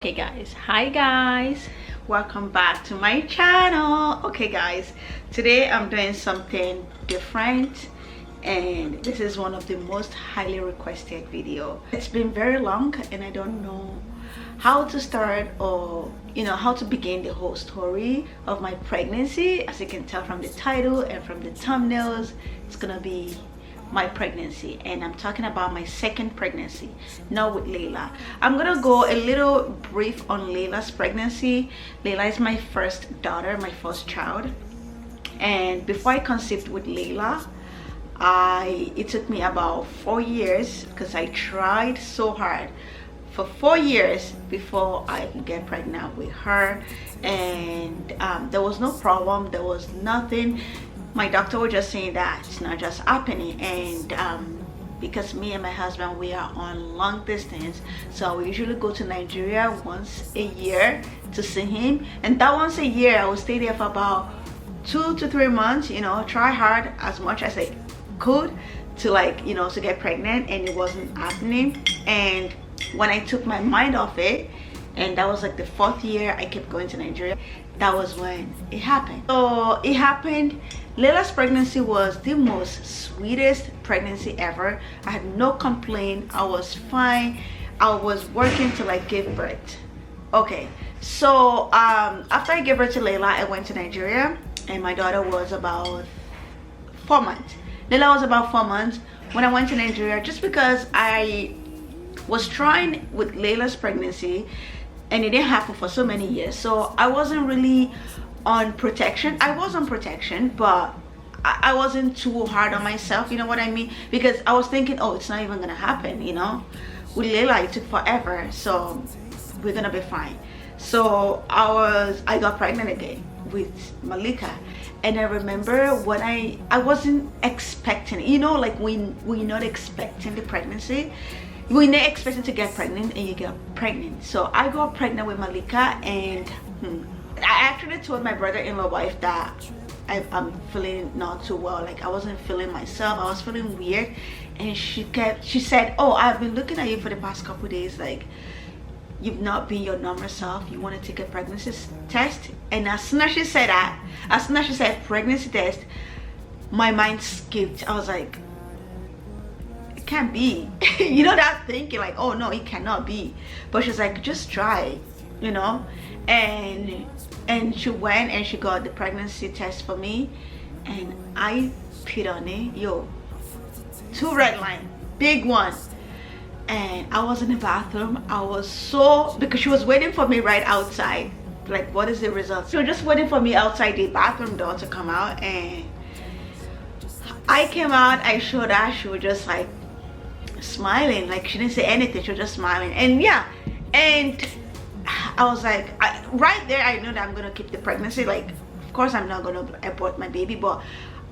Hey guys, hi guys, welcome back to my channel. Okay guys, today I'm doing something different and this is one of the most highly requested video. It's been very long and I don't know how to start or how to begin the whole story of my pregnancy. As you can tell from the title and from the thumbnails, it's gonna be my pregnancy, and I'm talking about my second pregnancy, not with Layla. I'm gonna go a little brief on Layla's pregnancy. Layla is my first daughter, my first child, and before I conceived with Layla, it took me about 4 years because I tried so hard for 4 years before I could get pregnant with her, and there was no problem, there was nothing. My doctor was just saying that it's not just happening, and because me and my husband, we are on long distance, so we usually go to Nigeria once a year to see him, and that once a year I would stay there for about 2 to 3 months, try hard as much as I could to to get pregnant, and it wasn't happening. And when I took my mind off it, and that was like the 4th year I kept going to Nigeria, that was when it happened. So it happened. Layla's pregnancy was the most sweetest pregnancy ever. I had no complaint, I was fine. I was working till I gave birth. Okay, so after I gave birth to Layla, I went to Nigeria, and my daughter was about 4 months. Layla was about 4 months when I went to Nigeria, just because I was trying with Layla's pregnancy and it didn't happen for so many years, so I wasn't really on protection. I was on protection, but I wasn't too hard on myself, you know what I mean, because I was thinking, oh, it's not even gonna happen, with Layla it took forever, so we're gonna be fine. So I got pregnant again with Malika, and I remember when I wasn't expecting, like when you're not expecting the pregnancy, we're not expecting to get pregnant and you get pregnant. So I got pregnant with Malika, and I actually told my brother-in-law wife that I'm feeling not too well, like I wasn't feeling myself, I was feeling weird, and she said, oh, I've been looking at you for the past couple of days, like you've not been your normal self, you want to take a pregnancy test. And as soon as she said that, as soon as she said pregnancy test, my mind skipped. I was like, can't be. That thinking like, oh no, it cannot be. But she's like, just try, and she went and she got the pregnancy test for me, and I peed on it, 2 red line, big one. And I was in the bathroom, I was because she was waiting for me right outside, like, what is the result? She was just waiting for me outside the bathroom door to come out, and I came out, I showed her, she was just like smiling, like she didn't say anything, she was just smiling. And and I was like, right there I know that I'm gonna keep the pregnancy. Like, of course I'm not gonna abort my baby, but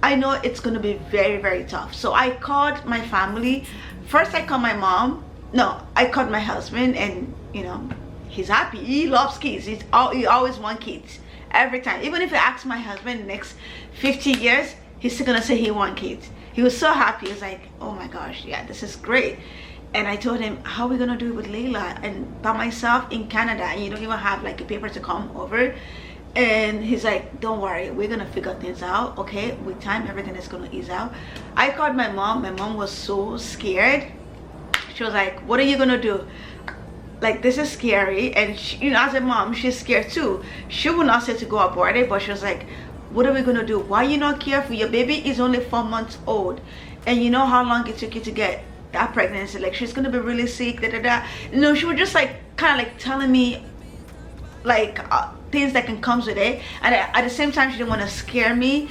I know it's gonna be very, very tough. So I called my family. First I called my mom. No, I called my husband, and he's happy, he loves kids, he always wants kids every time. Even if I ask my husband the next 50 years, he's still gonna say he wants kids. He was so happy. He was like, oh my gosh, yeah, this is great. And I told him, how are we gonna do it with Layla and by myself in Canada, and you don't even have like a paper to come over? And he's like, don't worry, we're gonna figure things out, okay? With time, everything is gonna ease out. I called my mom. My mom was so scared. She was like, what are you gonna do? Like, this is scary. And she, as a mom, she's scared too. She would not say to go abort it, but she was like, what are we gonna do? Why are you not careful? Your baby is only 4 months old, and you know how long it took you to get that pregnancy, like she's gonna be really sick, she was just like kind of like telling me like things that can come with it, and at the same time she didn't want to scare me,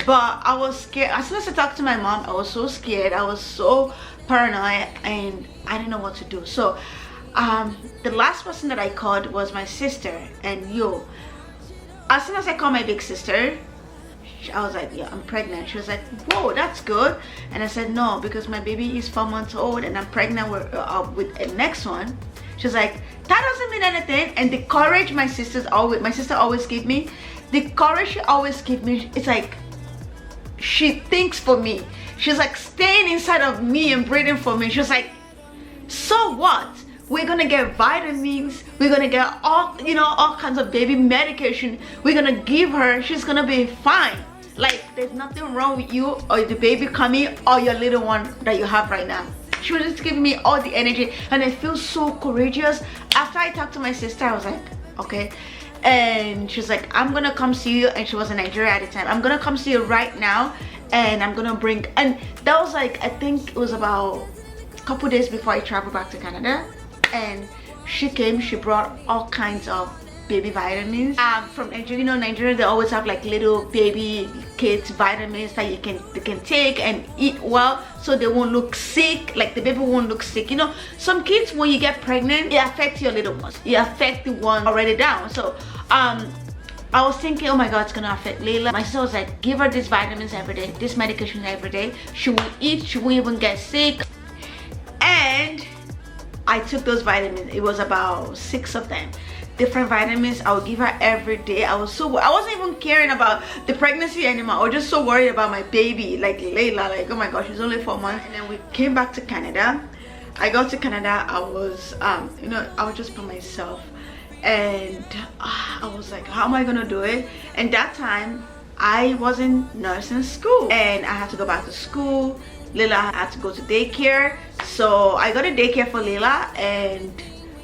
but I was scared. As soon as I talked to my mom, I was so scared, I was so paranoid, and I didn't know what to do. So the last person that I called was my sister, and as soon as I called my big sister, I was like, yeah, I'm pregnant. She was like, whoa, that's good. And I said, no, because my baby is 4 months old and I'm pregnant with the next one. She was like, that doesn't mean anything. And the courage my sister always give me, the courage she always give me, it's like she thinks for me. She's like staying inside of me and breathing for me. She was like, so what? we're gonna get vitamins, we're gonna get all, you know, all kinds of baby medication, we're gonna give her, she's gonna be fine. Like, there's nothing wrong with you or the baby coming or your little one that you have right now. She was just giving me all the energy, and I feel so courageous. After I talked to my sister, I was like, okay. And she was like, I'm gonna come see you, and she was in Nigeria at the time. I'm gonna come see you right now, and I'm gonna bring, and that was like, I think it was about a couple days before I traveled back to Canada. And she came, she brought all kinds of baby vitamins from Nigeria. You know, Nigeria, they always have like little baby kids vitamins that they can take and eat well, so they won't look sick. Like, the baby won't look sick. You know, some kids, when you get pregnant, it affects your little ones, it affects the one already down. So I was thinking, oh my god, it's gonna affect Layla. My sister was like, give her these vitamins every day, this medication every day. She will eat, she won't even get sick. And I took those vitamins. It was about 6 of them, different vitamins. I would give her every day. I wasn't even caring about the pregnancy anymore. I was just so worried about my baby, like Layla. Like, oh my gosh, she's only 4 months. And then we came back to Canada. I got to Canada. I was you know, I was just by myself, and I was like, how am I gonna do it? And that time I was in nursing school, and I had to go back to school. Layla had to go to daycare, so I got a daycare for Layla, and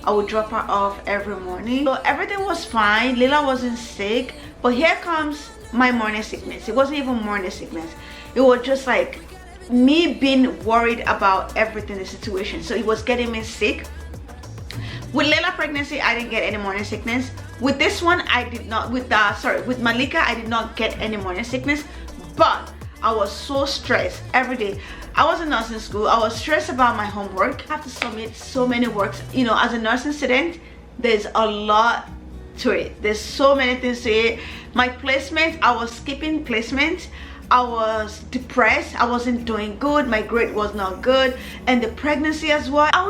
I would drop her off every morning. So everything was fine. Layla wasn't sick, but here comes my morning sickness. It wasn't even morning sickness. It was just like me being worried about everything, the situation. So it was getting me sick. With Layla pregnancy, I didn't get any morning sickness. With this one, I did not. With Malika, I did not get any morning sickness, but I was so stressed every day. I was in nursing school. I was stressed about my homework. I have to submit so many works. You know, as a nursing student, there's a lot to it. There's so many things to it. My placement, I was skipping placement. I was depressed. I wasn't doing good. My grade was not good. And the pregnancy as well. I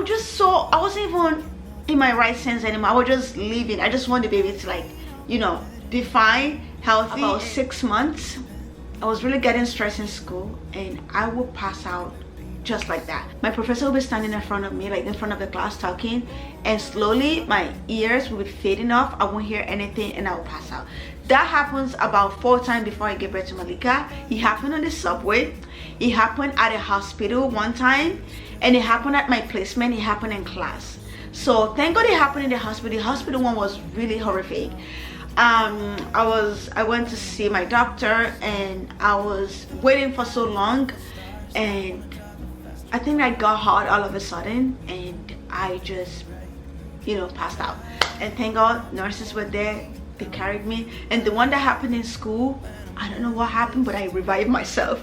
wasn't even in my right sense anymore. I was just living. I just want the baby to, like, you know, be fine, healthy. About 6 months, I was really getting stressed in school, and I would pass out just like that. My professor would be standing in front of me, like in front of the class, talking, and slowly my ears would be fading off. I won't hear anything, and I would pass out. That happens about 4 times before I give birth to Malika. It happened on the subway, it happened at a hospital one time, and it happened at my placement. It happened in class. So thank God it happened in the hospital. The hospital one was really horrific. I went to see my doctor, and I was waiting for so long, and I think I got hot all of a sudden, and I just, you know, passed out. And thank God nurses were there. They carried me. And the one that happened in school, I don't know what happened, but I revived myself.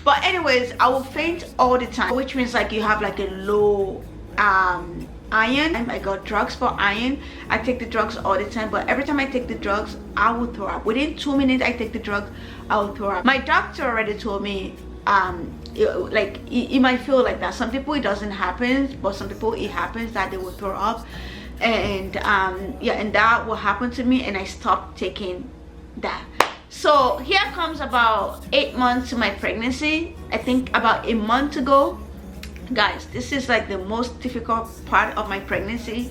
But anyways, I will faint all the time, which means like you have like a low iron. I got drugs for iron. I take the drugs all the time, but every time I take the drugs, I will throw up. Within 2 minutes I take the drug, I will throw up. My doctor already told me it might feel like that. Some people it doesn't happen, but some people it happens that they will throw up. And yeah, and that will happen to me, and I stopped taking that. So here comes about 8 months to my pregnancy. I think about a month ago, guys, this is like the most difficult part of my pregnancy.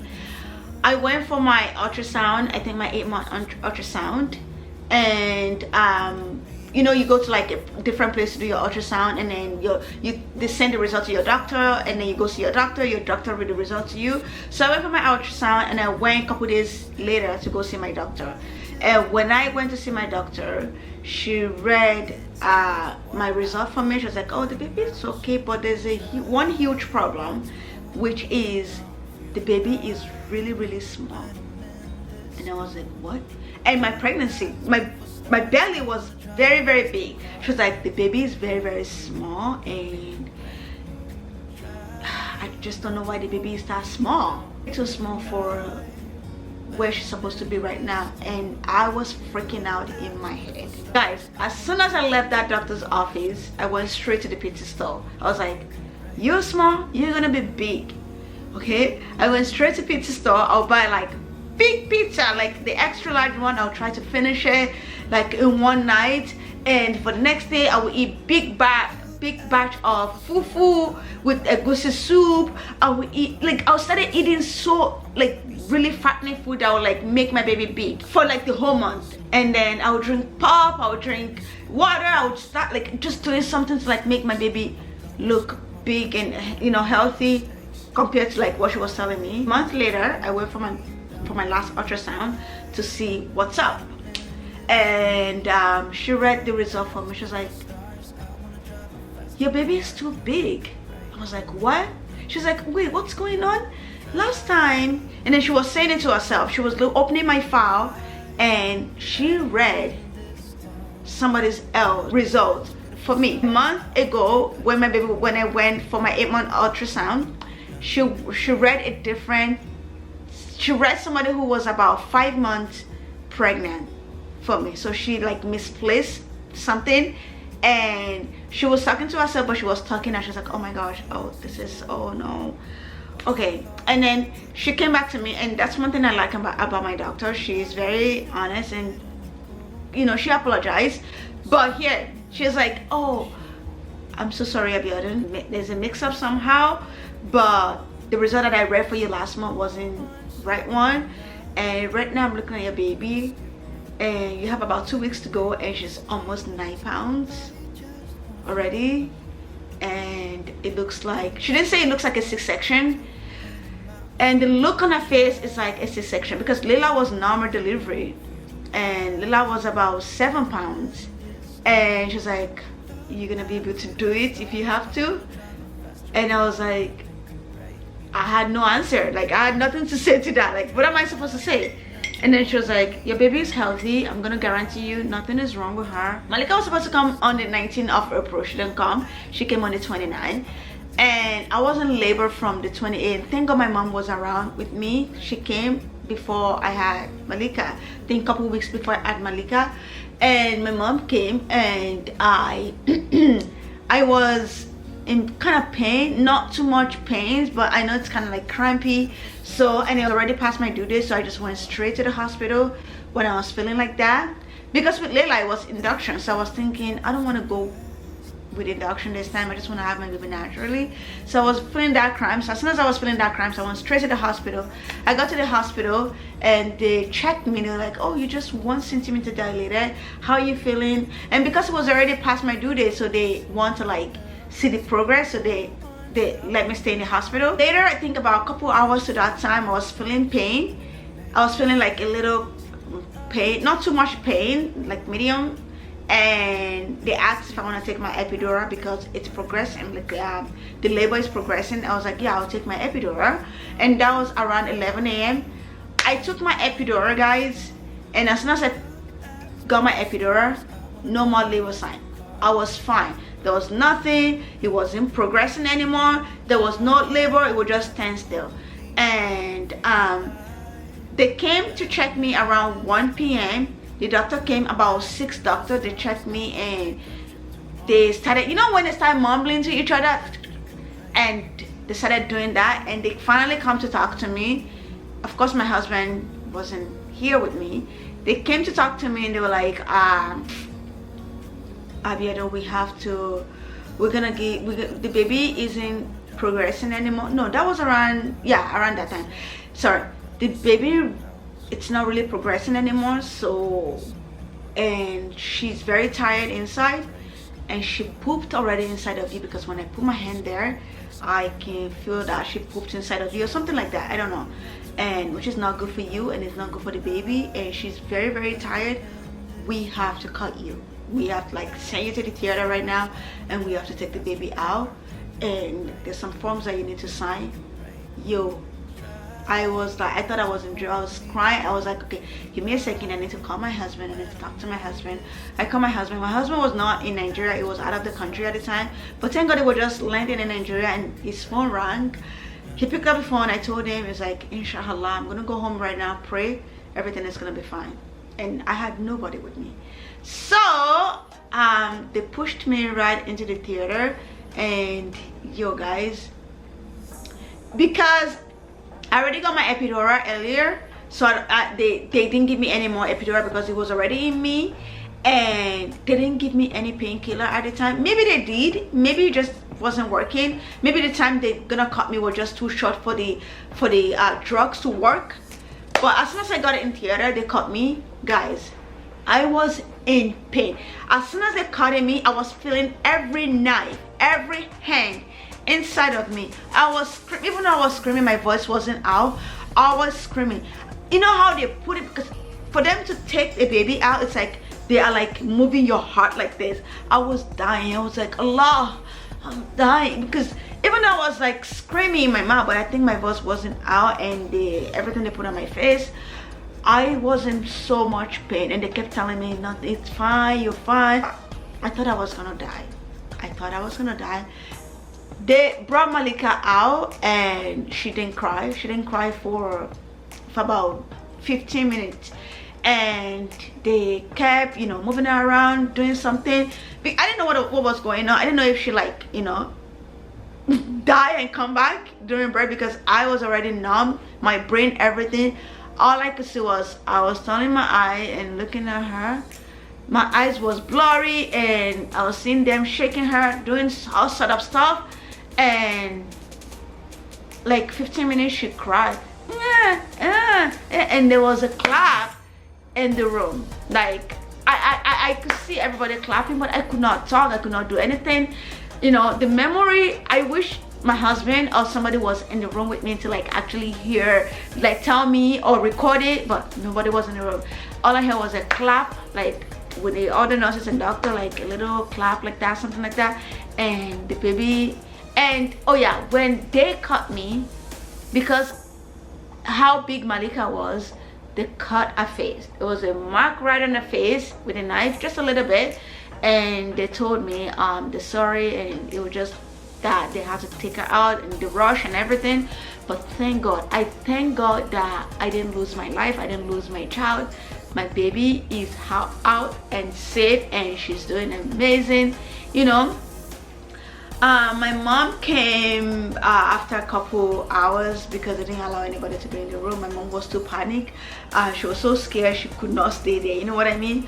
I went for my ultrasound, I think my 8-month ultrasound, and you know, you go to like a different place to do your ultrasound, and then they send the result to your doctor, and then you go see your doctor read the result to you. So I went for my ultrasound, and I went a couple days later to go see my doctor. And when I went to see my doctor, she read my result for me. She was like, oh, the baby is okay, but there's one huge problem, which is the baby is really, really small. And I was like, what? And my pregnancy, my belly was very, very big. She was like, the baby is very, very small, and I just don't know why the baby is that small. It's so small for where she's supposed to be right now. And I was freaking out in my head. Guys, as soon as I left that doctor's office, I went straight to the pizza store. I was like, you're small, you're gonna be big. Okay, I went straight to pizza store. I'll buy like big pizza, like the extra large one. I'll try to finish it like in one night, and for the next day I will eat big big batch of fufu with egusi soup. I would eat, like, I started eating so like really fattening food that would like make my baby big for like the whole month. And then I would drink pop, I would drink water, I would start like just doing something to like make my baby look big and, you know, healthy compared to like what she was telling me. A month later, I went for my last ultrasound to see what's up, and she read the result for me. She was like, your baby is too big. I was like, what? She's like, wait, what's going on? Last time, and then she was saying it to herself. She was opening my file and she read somebody's else result for me. A month ago, when I went for my 8-month ultrasound, she read a different, she read somebody who was about 5 months pregnant for me. So she like misplaced something, and she was talking to herself, but she was talking and she was like, oh my gosh, oh this is, oh no. Okay, and then she came back to me, and that's one thing I like about my doctor. She's very honest, and you know, she apologized, but here she's like, oh, I'm so sorry, Abiandfamily, there's a mix-up somehow, but the result that I read for you last month wasn't right one, and right now I'm looking at your baby and you have about 2 weeks to go, and she's almost 9 pounds already, and it looks like, she didn't say it looks like a C-section, and the look on her face is like a C-section, because Lila was normal delivery and Lila was about 7 pounds, and she's like, you're gonna be able to do it if you have to. And I was like, I had no answer, like I had nothing to say to that, like what am I supposed to say? And then she was like, your baby is healthy, I'm gonna guarantee you nothing is wrong with her. Malika was supposed to come on the 19th of April. She didn't come, she came on the 29th, and I was in labor from the 28th. Thank God my mom was around with me. She came before I had Malika, I think a couple weeks before I had Malika, and my mom came, and I I was in kind of pain, not too much pain, but I know it's kind of like crampy. So, and it already passed my due date, so I just went straight to the hospital when I was feeling like that. Because with Layla it was induction, so I was thinking I don't want to go with induction this time, I just want to have my baby naturally. So I was feeling that cramps. As soon as I was feeling that cramps, I went straight to the hospital. I got to the hospital and they checked me. They were like, oh, you're just 1 centimeter dilated, how are you feeling? And because it was already past my due date, so they want to like see the progress, so they let me stay in the hospital. Later, I think about a couple hours to that time, I was feeling pain. I was feeling like a little pain, not too much pain, like medium. And they asked if I want to take my epidural because it's progressing, like the labor is progressing. I was like, yeah, I'll take my epidural. And that was around 11 a.m. I took my epidural, guys, and as soon as I got my epidural, no more labor sign. I was fine. There was nothing, it wasn't progressing anymore, there was no labor, it would just stand still. And they came to check me around 1 p.m. The doctor came, about 6 doctors, they checked me, and they started, you know when they start mumbling to each other, and they started doing that, and they finally come to talk to me. Of course my husband wasn't here with me. They came to talk to me and they were like, Abiandfamily, we have to, the baby isn't progressing anymore. No, that was around, yeah, around that time. Sorry, the baby, it's not really progressing anymore. So, and she's very tired inside, and she pooped already inside of you, because when I put my hand there, I can feel that she pooped inside of you or something like that, I don't know. And which is not good for you, and it's not good for the baby, and she's very, very tired. We have to cut you. We have to like send you to the theater right now, and we have to take the baby out, and there's some forms that you need to sign. Yo, I was like, I thought I was in jail. I was crying. I was like, okay, give me a second, I need to call my husband, I need to talk to my husband. I called my husband. My husband was not in Nigeria, he was out of the country at the time, but thank God he was just landing in Nigeria, and his phone rang. He picked up the phone. I told him, it's like, inshallah, I'm gonna go home right now, pray everything is gonna be fine. And I had nobody with me. So they pushed me right into the theater, and yo guys, because I already got my epidural earlier, so they didn't give me any more epidural because it was already in me. and they didn't give me any painkiller at the time. Maybe they did, maybe it just wasn't working. Maybe the time they're gonna cut me was just too short for the drugs to work. But as soon as I got it in theater, they cut me, guys. I was in pain. As soon as they cut me, I was feeling every knife, every hand inside of me. I was even though I was screaming, my voice wasn't out. I was screaming. You know how they put it, because for them to take a baby out, it's like they are like moving your heart like this. I was dying. I was like, Allah, I'm dying, because even though I was like screaming in my mouth, but I think my voice wasn't out, and everything they put on my face, I was in so much pain, and they kept telling me, "No, it's fine, you're fine." I thought I was gonna die. I thought I was gonna die. They brought Malika out, and she didn't cry. She didn't cry for about 15 minutes. And they kept, you know, moving her around, doing something. I didn't know what was going on. I didn't know if she, like, you know, die and come back during birth, because I was already numb, my brain, everything. All I could see was I was turning my eye and looking at her. My eyes was blurry, and I was seeing them shaking her, doing all sort of stuff. And like 15 minutes she cried, and there was a clap in the room. Like I could see everybody clapping, but I could not talk, I could not do anything. You know, the memory, I wish my husband or somebody was in the room with me to like actually hear, like tell me or record it, but nobody was in the room. All I heard was a clap, like with the other nurses and doctor, like a little clap like that, something like that. And the baby, and oh yeah, when they cut me, because how big Malika was, they cut her face. It was a mark right on her face with a knife, just a little bit. And they told me they're sorry, and it was just that they had to take her out and the rush and everything. But thank God, I thank God that I didn't lose my life, I didn't lose my child. My baby is out and safe, and she's doing amazing, you know. My mom came after a couple hours, because they didn't allow anybody to be in the room. My mom was too panicked. She was so scared she could not stay there, you know what I mean.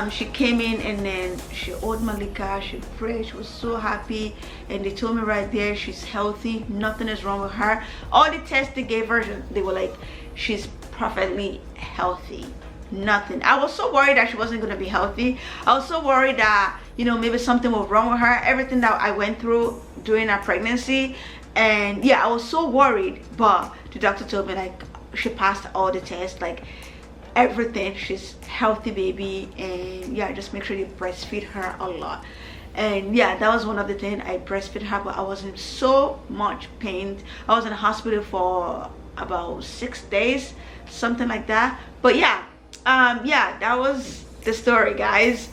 She came in, and then she owed Malika, she prayed, she was so happy, and they told me right there she's healthy, nothing is wrong with her. All the tests they gave her, they were like, she's perfectly healthy, nothing. I was so worried that she wasn't going to be healthy. I was so worried that, you know, maybe something was wrong with her, everything that I went through during her pregnancy. And yeah, I was so worried, but the doctor told me like she passed all the tests, like everything, she's healthy baby. And yeah, just make sure you breastfeed her a lot. And yeah, that was one of the things, I breastfeed her, but I was in so much pain. I was in the hospital for about 6 days, something like that. But yeah, yeah, that was the story, guys.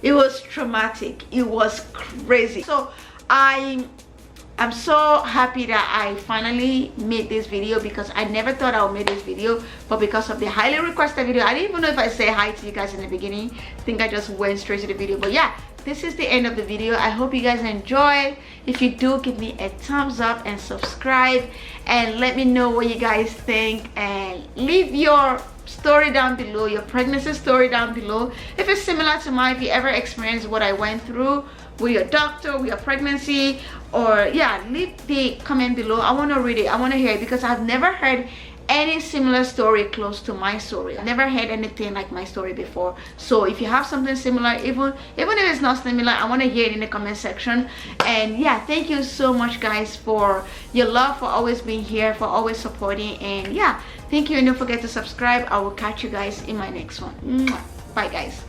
It was traumatic, it was crazy. So I'm so happy that I finally made this video, because I never thought I would make this video, but because of the highly requested video, I didn't even know if I say hi to you guys in the beginning. I think I just went straight to the video. But yeah, this is the end of the video. I hope you guys enjoyed. If you do, give me a thumbs up and subscribe, and let me know what you guys think, and leave your story down below, your pregnancy story down below. If it's similar to mine, if you ever experienced what I went through with your doctor, with your pregnancy, or yeah, leave the comment below. I want to read it, I want to hear it, because I've never heard any similar story close to my story. I've never heard anything like my story before. So if you have something similar, even if it's not similar, I want to hear it in the comment section. And yeah, thank you so much guys for your love, for always being here, for always supporting. And yeah, thank you, and don't forget to subscribe. I will catch you guys in my next one. Bye guys.